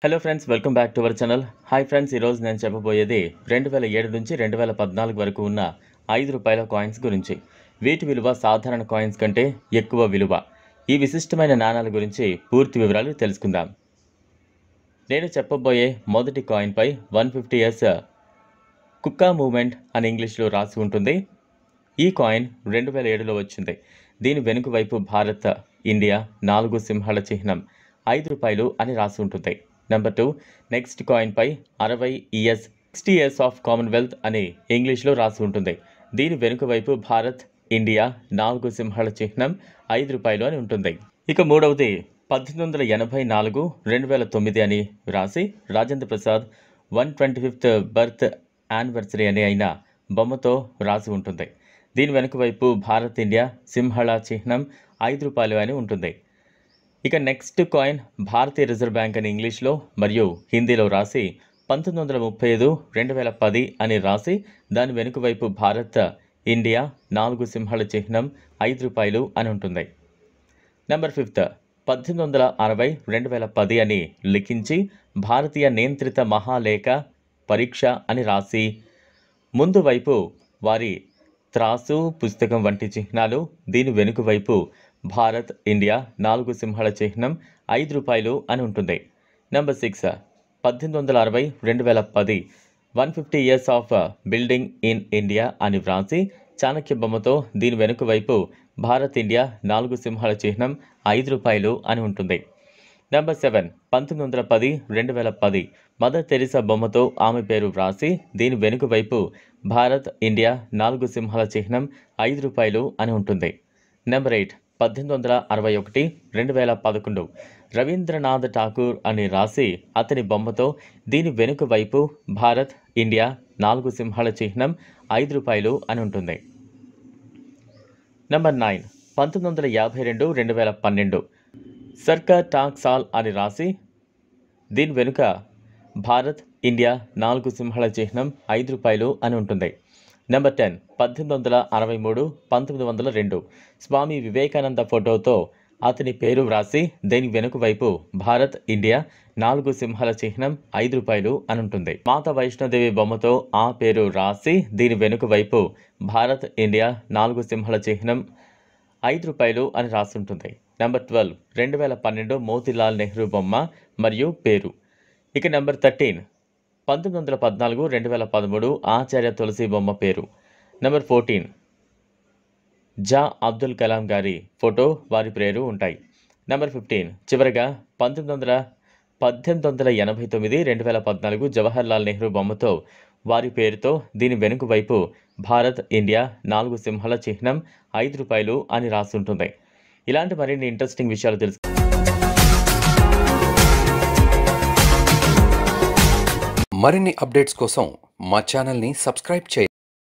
Hello friends, welcome back to our channel. Hi friends, ఈరోజు నేను చెప్పబోయేది 2007 నుంచి 2014 వరకు ఉన్న ₹5 కాయిన్స్ గురించి. వీటి విలువ సాధారణ కాయిన్స్ కంటే ఎక్కువ విలువ. ఈ విశిష్టమైన నాణాల గురించి పూర్తి వివరాలు తెలుసుకుందాం. నేను చెప్పబోయే మొదటి కాయిన్పై 150 years కుక్కా మూవ్మెంట్ అని ఇంగ్లీష్లో రాసి ఉంటుంది. ఈ కాయిన్ 2007లో వచ్చింది. దీని వెనుక వైపు భారత్, ఇండియా 4 సింహాల చిహ్నం, ₹5 అని రాసి ఉంటుంది. నెంబర్ 2, నెక్స్ట్ కాయిన్పై 60 years ఆఫ్ కామన్వెల్త్ అని ఇంగ్లీష్లో రాసి ఉంటుంది. దీని వెనుక వైపు భారత్, ఇండియా 4 సింహాల చిహ్నం, ₹5 అని ఉంటుంది. ఇక మూడవది 1884, 2009 అని రాసి Rajendra Prasad 125th birth anniversary అని అయిన బొమ్మతో రాసి ఉంటుంది. దీని వెనుక వైపు భారత్, ఇండియా సింహాల చిహ్నం, ₹5 అని ఉంటుంది. ఇక నెక్స్ట్ కాయిన్ భారతీయ రిజర్వ్ బ్యాంక్ అని ఇంగ్లీష్లో మరియు హిందీలో రాసి 1935, 2010 అని రాసి దాని వెనుక వైపు భారత్, ఇండియా 4 సింహాల చిహ్నం, ₹5 అని ఉంటుంది. నెంబర్ 5, 1860, 2010 అని లిఖించి భారతీయ నియంత్రిత మహాలేఖ పరీక్ష అని రాసి ముందు వైపు వారి త్రాసు, పుస్తకం వంటి చిహ్నాలు, దీని వెనుక వైపు భారత్, ఇండియా 4 సింహాల చిహ్నం, ₹5 అని ఉంటుంది. Number 6, 1860, 2010 150 years of building in India అని వ్రాసి చాణక్య బొమ్మతో దీని వెనుక వైపు భారత్, ఇండియా 4 సింహాల చిహ్నం, ₹5 అని ఉంటుంది. నెంబర్ 7, 1910, 2010 మదర్ తెరిసా బొమ్మతో ఆమె పేరు వ్రాసి దీని వెనుక వైపు భారత్, ఇండియా 4 సింహాల చిహ్నం, ₹5 అని ఉంటుంది. నెంబర్ 8, 1861, 2011 రవీంద్రనాథ్ ఠాకూర్ అని రాసి అతని బొమ్మతో దీని వెనుక వైపు భారత్, ఇండియా 4 సింహాల చిహ్నం, ₹5 అని ఉంటుంది. నెంబర్ 9, 1952, 2012 సర్కార్ టాక్సాల్ అని రాసి దీని వెనుక భారత్, ఇండియా 4 సింహాల చిహ్నం, ₹5 అని ఉంటుంది. నెంబర్ 10, 1863, 1902 స్వామి వివేకానంద ఫోటోతో అతని పేరు వ్రాసి దీని వెనుక వైపు భారత్, ఇండియా 4 సింహాల చిహ్నం, ₹5 అని ఉంటుంది. మాతా వైష్ణోదేవి బొమ్మతో ఆ పేరు రాసి దీని వెనుక వైపు భారత్, ఇండియా 4 సింహాల చిహ్నం, ₹5 అని రాసుంటుంది. నెంబర్ 12, 2012 మోతీలాల్ నెహ్రూ బొమ్మ మరియు పేరు. ఇక నెంబర్ 13, 1914, 2013 ఆచార్య తులసి బొమ్మ పేరు. నెంబర్ 14, జా అబ్దుల్ కలాం గారి ఫోటో, వారి పేరు ఉంటాయి. నెంబర్ 15 చివరగా 1889, 2014 జవహర్ లాల్ నెహ్రూ బొమ్మతో వారి పేరుతో దీని వెనుక వైపు భారత్, ఇండియా 4 సింహాల చిహ్నం, ₹5 అని రాసుంటుంది. ఇలాంటి మరిన్ని ఇంట్రెస్టింగ్ విషయాలు తెలుసు. మరిన్ని అప్డేట్స్ కోసం మా ఛానల్ని సబ్స్క్రైబ్ చేయండి.